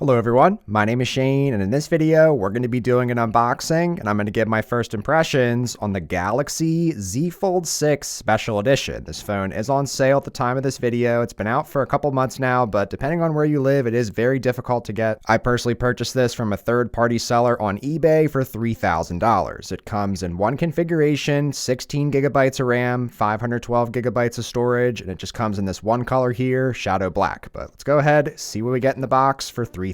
Hello everyone, my name is Shane, and in this video we're going to be doing an unboxing and I'm going to give my first impressions on the Galaxy Z Fold 6 Special Edition. This phone is on sale at the time of this video. It's been out for a couple months now, but depending on where you live, it is very difficult to get. I personally purchased this from a third-party seller on eBay for $3,000. It comes in one configuration, 16 gigabytes of RAM, 512 gigabytes of storage, and it just comes in this one color here, Shadow Black. But let's go ahead, see what we get in the box for $3,000. On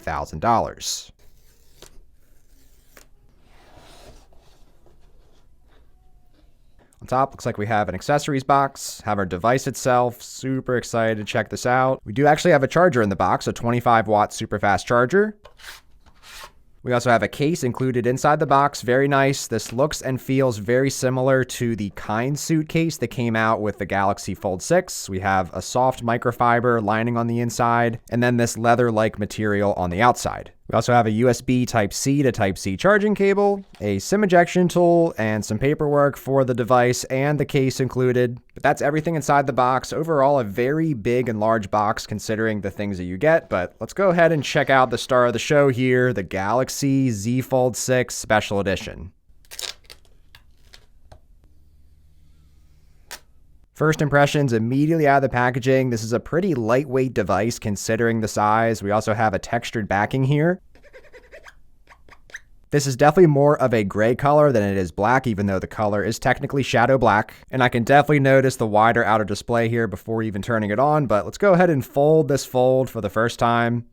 top, looks like we have an accessories box, have our device itself. Super excited to check this out. We do actually have a charger in the box, a 25-watt super fast charger. We also have a case included inside the box. Very nice. This looks and feels very similar to the Kind suitcase that came out with the Galaxy Fold 6. We have a soft microfiber lining on the inside, and then this leather-like material on the outside. We also have a USB Type-C to Type-C charging cable, a SIM ejection tool, and some paperwork for the device and the case included. But that's everything inside the box. Overall, a very big and large box considering the things that you get. But let's go ahead and check out the star of the show here, the Galaxy Z Fold 6 Special Edition. First impressions immediately out of the packaging. This is a pretty lightweight device considering the size. We also have a textured backing here. This is definitely more of a gray color than it is black, even though the color is technically shadow black. And I can definitely notice the wider outer display here before even turning it on. But let's go ahead and fold this fold for the first time.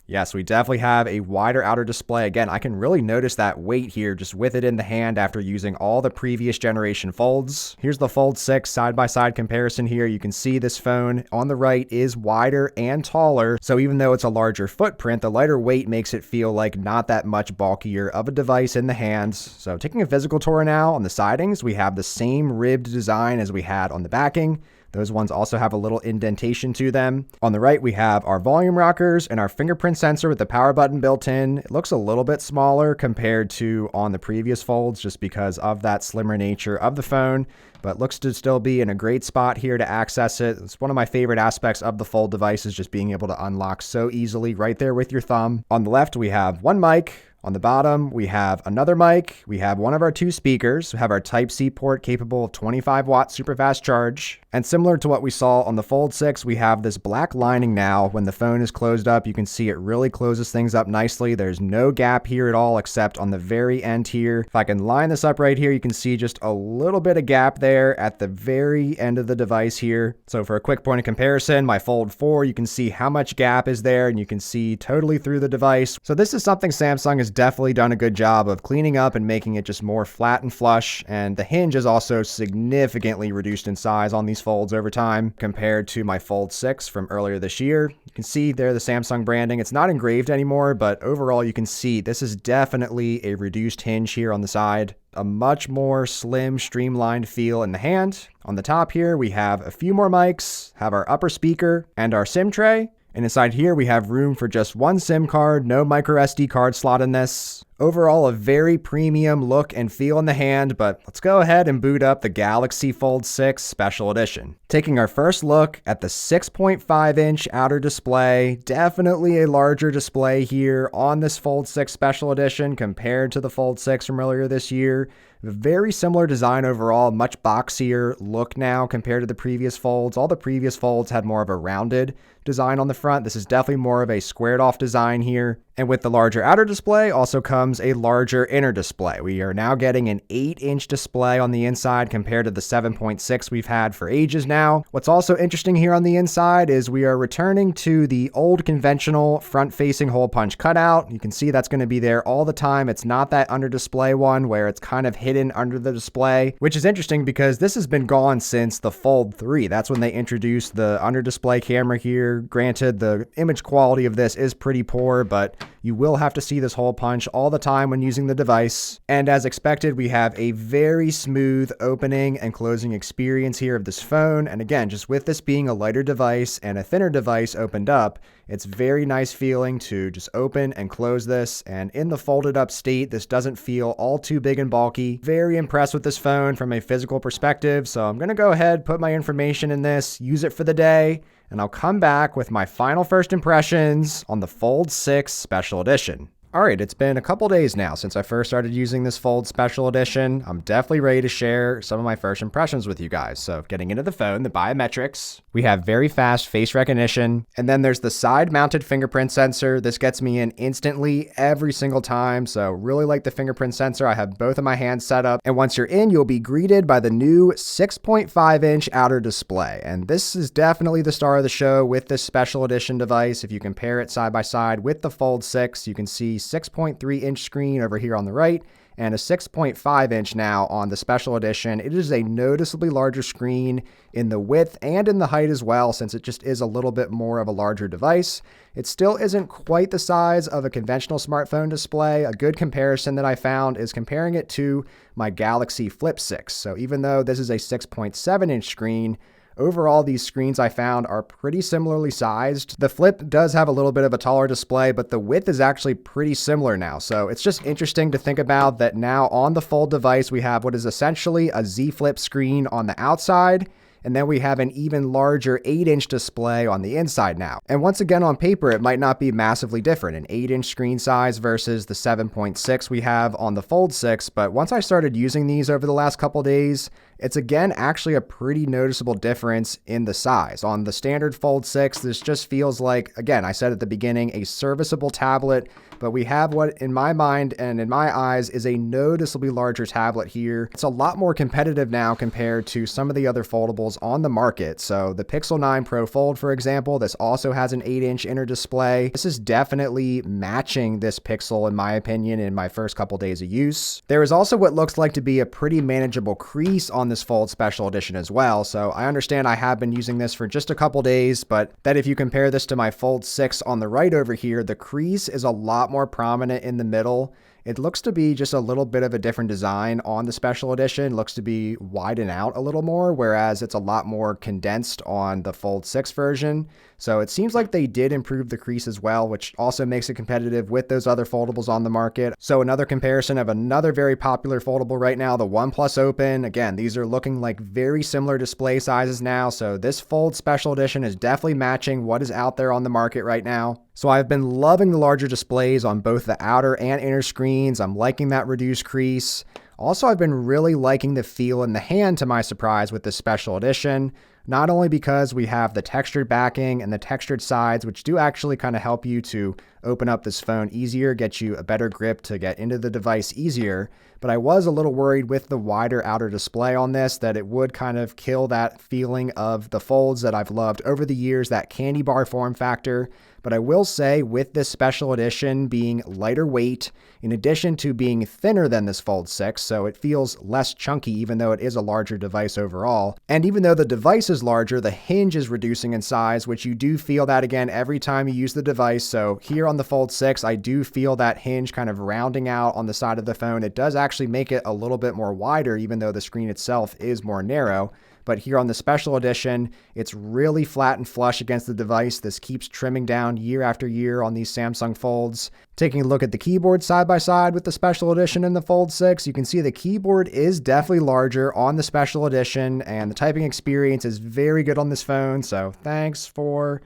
Yes, we definitely have a wider outer display. Again, I can really notice that weight here just with it in the hand after using all the previous generation folds. Here's the Fold 6 side-by-side comparison here. You can see this phone on the right is wider and taller. So even though it's a larger footprint, the lighter weight makes it feel like not that much bulkier of a device in the hands. So taking a physical tour now on the sidings, we have the same ribbed design as we had on the backing. Those ones also have a little indentation to them. On the right, we have our volume rockers and our fingerprint sensor with the power button built in. It looks a little bit smaller compared to on the previous folds just because of that slimmer nature of the phone, but looks to still be in a great spot here to access it. It's one of my favorite aspects of the Fold device is just being able to unlock so easily right there with your thumb. On the left, we have one mic. On the bottom, we have another mic. We have one of our two speakers. We have our Type-C port capable of 25-watt super fast charge. And similar to what we saw on the Fold 6, we have this black lining now. When the phone is closed up, you can see it really closes things up nicely. There's no gap here at all except on the very end here. If I can line this up right here, you can see just a little bit of gap there at the very end of the device here. So for a quick point of comparison, my Fold 4, you can see how much gap is there and you can see totally through the device. So this is something Samsung has definitely done a good job of cleaning up and making it just more flat and flush, and the hinge is also significantly reduced in size on these folds over time compared to my Fold 6 from earlier this year. You can see there the Samsung branding. It's not engraved anymore, but overall you can see this is definitely a reduced hinge here on the side. A much more slim, streamlined feel in the hand. On the top here, we have a few more mics, have our upper speaker and our SIM tray. And inside here, we have room for just one SIM card, no micro SD card slot in this. Overall, a very premium look and feel in the hand, but let's go ahead and boot up the Galaxy Fold 6 Special Edition. Taking our first look at the 6.5-inch outer display, definitely a larger display here on this Fold 6 Special Edition compared to the Fold 6 from earlier this year. Very similar design overall, much boxier look now compared to the previous folds. All the previous folds had more of a rounded design on the front. This is definitely more of a squared off design here. And with the larger outer display also comes a larger inner display. We are now getting an 8-inch display on the inside compared to the 7.6 we've had for ages now. What's also interesting here on the inside is we are returning to the old conventional front-facing hole punch cutout. You can see that's going to be there all the time. It's not that under display one where it's kind of hidden under the display, which is interesting because this has been gone since the Fold 3. That's when they introduced the under display camera here. Granted, the image quality of this is pretty poor, but you will have to see this hole punch all the time when using the device. And as expected, we have a very smooth opening and closing experience here of this phone. And again, just with this being a lighter device and a thinner device opened up, it's very nice feeling to just open and close this. And in the folded up state, this doesn't feel all too big and bulky. Very impressed with this phone from a physical perspective. So I'm going to go ahead, put my information in this, use it for the day, and I'll come back with my final first impressions on the Fold 6 Special Edition. Alright, it's been a couple days now since I first started using this Fold Special Edition. I'm definitely ready to share some of my first impressions with you guys. So getting into the phone, the biometrics, we have very fast face recognition, and then there's the side-mounted fingerprint sensor. This gets me in instantly every single time, so really like the fingerprint sensor. I have both of my hands set up, and once you're in, you'll be greeted by the new 6.5-inch outer display, and this is definitely the star of the show with this Special Edition device. If you compare it side by side with the Fold 6, you can see 6.3-inch screen over here on the right and a 6.5-inch now on the Special Edition. It is a noticeably larger screen in the width and in the height as well, since it just is a little bit more of a larger device. It still isn't quite the size of a conventional smartphone display. A good comparison that I found is comparing it to my Galaxy Flip 6. So even though this is a 6.7-inch screen, overall, these screens I found are pretty similarly sized. The Flip does have a little bit of a taller display, but the width is actually pretty similar now. So it's just interesting to think about that now on the Fold device, we have what is essentially a Z Flip screen on the outside, and then we have an even larger 8-inch display on the inside now. And once again, on paper, it might not be massively different, an 8-inch screen size versus the 7.6 we have on the Fold 6, but once I started using these over the last couple days, it's again actually a pretty noticeable difference in the size. On the standard Fold 6, this just feels like, again, I said at the beginning, a serviceable tablet, but we have what in my mind and in my eyes is a noticeably larger tablet here. It's a lot more competitive now compared to some of the other foldables on the market. So the Pixel 9 Pro Fold, for example, this also has an 8-inch inner display. This is definitely matching this Pixel in my opinion in my first couple days of use. There is also what looks like to be a pretty manageable crease on this Fold Special Edition as well. So I understand I have been using this for just a couple days, but that if you compare this to my Fold 6 on the right over here, the crease is a lot more prominent in the middle. It looks to be just a little bit of a different design on the Special Edition. Looks to be widened out a little more, whereas it's a lot more condensed on the Fold 6 version. So it seems like they did improve the crease as well, which also makes it competitive with those other foldables on the market. So another comparison of another very popular foldable right now, the OnePlus Open. Again, these are looking like very similar display sizes now. So this Fold Special Edition is definitely matching what is out there on the market right now. So I've been loving the larger displays on both the outer and inner screens. I'm liking that reduced crease. Also, I've been really liking the feel in the hand, to my surprise, with this Special Edition. Not only because we have the textured backing and the textured sides, which do actually kind of help you to open up this phone easier, get you a better grip to get into the device easier, but I was a little worried with the wider outer display on this that it would kind of kill that feeling of the Folds that I've loved over the years, that candy bar form factor. But I will say, with this Special Edition being lighter weight, in addition to being thinner than this Fold 6, so it feels less chunky even though it is a larger device overall. And even though the device is larger, the hinge is reducing in size, which you do feel that again every time you use the device. So here on the Fold 6, I do feel that hinge kind of rounding out on the side of the phone. It does actually make it a little bit more wider, even though the screen itself is more narrow. But here on the Special Edition, it's really flat and flush against the device. This keeps trimming down year after year on these Samsung Folds. Taking a look at the keyboard side by side with the Special Edition and the Fold 6, you can see the keyboard is definitely larger on the Special Edition, and the typing experience is very good on this phone. So thanks for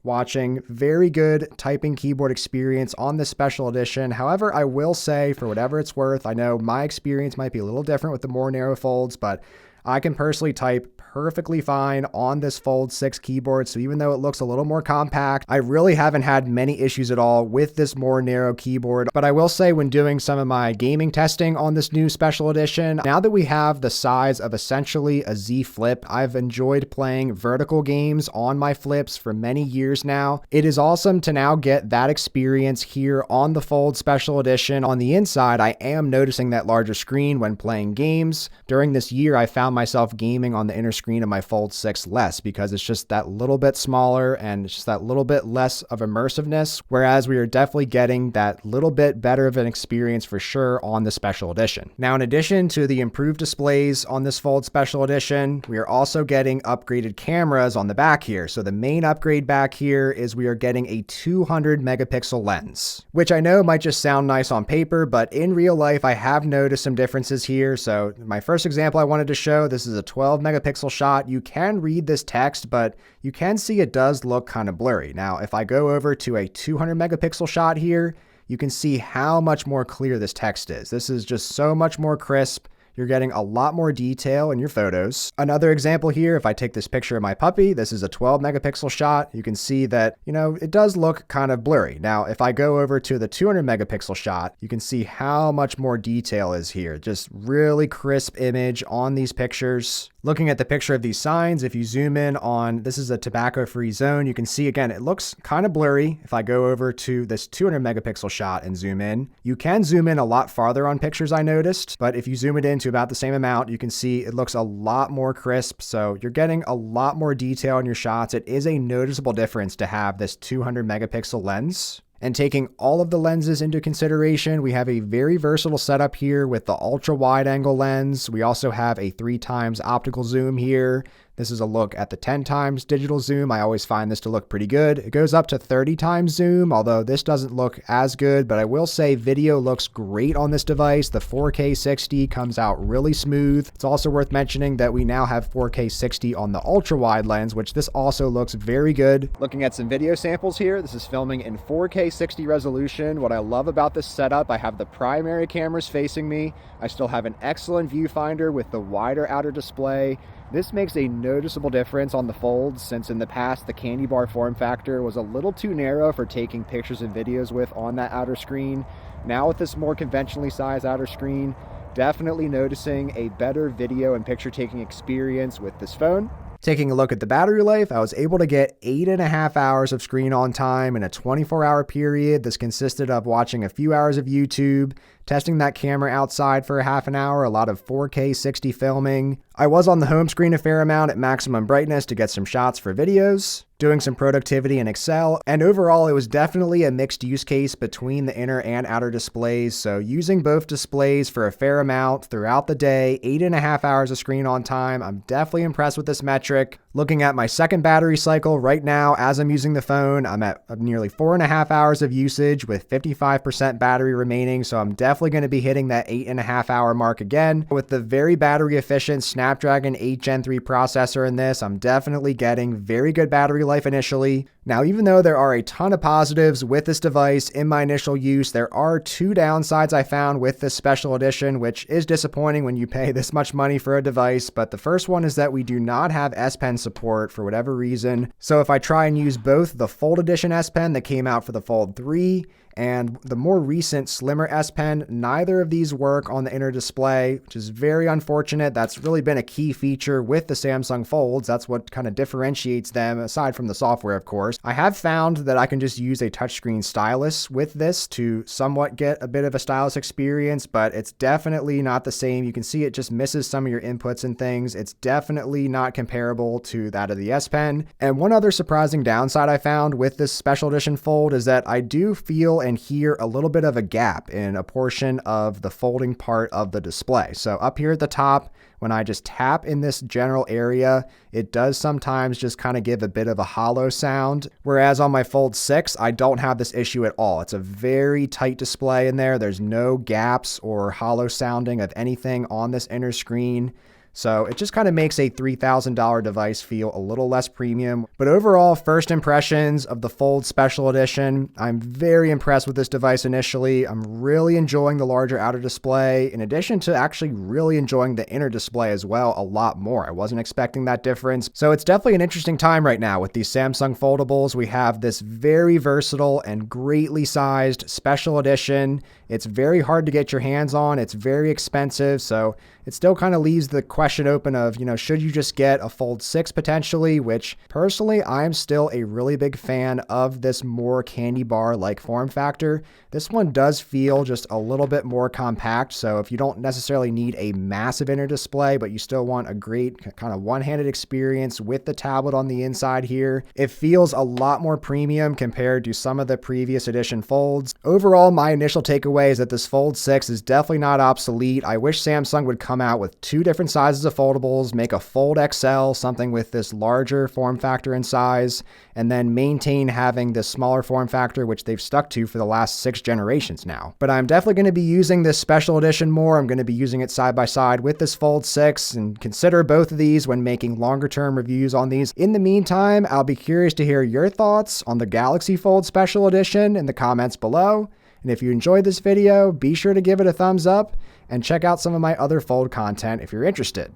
watching. Very good typing keyboard experience on this Special Edition. However, I will say, for whatever it's worth, I know my experience might be a little different with the more narrow folds, but I can personally type perfectly fine on this Fold 6 keyboard. So even though it looks a little more compact, I really haven't had many issues at all with this more narrow keyboard. But I will say, when doing some of my gaming testing on this new Special Edition, now that we have the size of essentially a Z Flip, I've enjoyed playing vertical games on my Flips for many years now. It is awesome to now get that experience here on the Fold Special Edition. On the inside, I am noticing that larger screen when playing games. During this year, I found myself gaming on the inner screen of my Fold 6 less because it's just that little bit smaller and it's just that little bit less of immersiveness, whereas we are definitely getting that little bit better of an experience for sure on the Special Edition. Now, in addition to the improved displays on this Fold Special Edition, we are also getting upgraded cameras on the back here. So the main upgrade back here is we are getting a 200 megapixel lens, which I know might just sound nice on paper, but in real life, I have noticed some differences here. So my first example I wanted to show, this is a 12 megapixel shot, you can read this text, but you can see it does look kind of blurry. Now, if I go over to a 200 megapixel shot here, you can see how much more clear this text is. This is just so much more crisp. You're getting a lot more detail in your photos. Another example here, if I take this picture of my puppy, this is a 12 megapixel shot. You can see that, it does look kind of blurry. Now, if I go over to the 200 megapixel shot, you can see how much more detail is here. Just really crisp image on these pictures. Looking at the picture of these signs, if you zoom in on, this is a tobacco-free zone, you can see, again, it looks kind of blurry. If I go over to this 200 megapixel shot and zoom in, you can zoom in a lot farther on pictures, I noticed, but if you zoom it in to about the same amount, you can see it looks a lot more crisp. So you're getting a lot more detail in your shots. It is a noticeable difference to have this 200 megapixel lens. And taking all of the lenses into consideration, we have a very versatile setup here with the ultra wide angle lens. We also have a 3x optical zoom here. This is a look at the 10x digital zoom. I always find this to look pretty good. It goes up to 30x zoom, although this doesn't look as good, but I will say video looks great on this device. The 4K 60 comes out really smooth. It's also worth mentioning that we now have 4K 60 on the ultra wide lens, which this also looks very good. Looking at some video samples here, this is filming in 4K 60 resolution. What I love about this setup, I have the primary cameras facing me. I still have an excellent viewfinder with the wider outer display. This makes a noticeable difference on the folds, since in the past the candy bar form factor was a little too narrow for taking pictures and videos with on that outer screen. Now with this more conventionally sized outer screen, definitely noticing a better video and picture taking experience with this phone. Taking a look at the battery life, I was able to get 8.5 hours of screen on time in a 24-hour period. This consisted of watching a few hours of YouTube, testing that camera outside for a half an hour, a lot of 4K 60 filming. I was on the home screen a fair amount at maximum brightness to get some shots for videos, doing some productivity in Excel, and overall it was definitely a mixed use case between the inner and outer displays. So using both displays for a fair amount throughout the day, 8.5 hours of screen on time. I'm definitely impressed with this metric. Looking at my second battery cycle right now, as I'm using the phone, I'm at nearly 4.5 hours of usage with 55% battery remaining. So I'm definitely going to be hitting that 8.5 hour mark again. With the very battery efficient Snapdragon 8 Gen 3 processor in this, I'm definitely getting very good battery life initially. Now, even though there are a ton of positives with this device in my initial use, there are two downsides I found with this special edition, which is disappointing when you pay this much money for a device. But the first one is that we do not have S Pen support for whatever reason. So if I try and use both the Fold Edition S Pen that came out for the Fold 3 and the more recent slimmer S Pen, neither of these work on the inner display, which is very unfortunate. That's really been a key feature with the Samsung Folds. That's what kind of differentiates them, aside from the software, of course. I have found that I can just use a touchscreen stylus with this to somewhat get a bit of a stylus experience, but it's definitely not the same. You can see it just misses some of your inputs and things. It's definitely not comparable to that of the S Pen. And one other surprising downside I found with this special edition Fold is that I do feel and hear a little bit of a gap in a portion of the folding part of the display. So up here at the top, when I just tap in this general area, it does sometimes just kind of give a bit of a hollow sound. Whereas on my Fold 6, I don't have this issue at all. It's a very tight display in there. There's no gaps or hollow sounding of anything on this inner screen. So it just kind of makes a $3,000 device feel a little less premium. But overall, first impressions of the Fold Special Edition, I'm very impressed with this device initially. I'm really enjoying the larger outer display, in addition to actually really enjoying the inner display as well a lot more. I wasn't expecting that difference. So it's definitely an interesting time right now with these Samsung foldables. We have this very versatile and greatly sized Special Edition. It's very hard to get your hands on. It's very expensive. So it still kind of leaves the question open of, should you just get a Fold 6 potentially, which personally, I'm still a really big fan of this more candy bar-like form factor. This one does feel just a little bit more compact. So if you don't necessarily need a massive inner display, but you still want a great kind of one-handed experience with the tablet on the inside here, it feels a lot more premium compared to some of the previous edition Folds. Overall, my initial takeaway is that this Fold 6 is definitely not obsolete. I wish Samsung would come out with two different sizes sizes of foldables, make a Fold XL, something with this larger form factor and size, and then maintain having this smaller form factor, which they've stuck to for the last 6 generations now. But I'm definitely going to be using this special edition more. I'm going to be using it side by side with this Fold 6 and consider both of these when making longer term reviews on these. In the meantime, I'll be curious to hear your thoughts on the Galaxy Fold Special Edition in the comments below. And if you enjoyed this video, be sure to give it a thumbs up and check out some of my other Fold content if you're interested.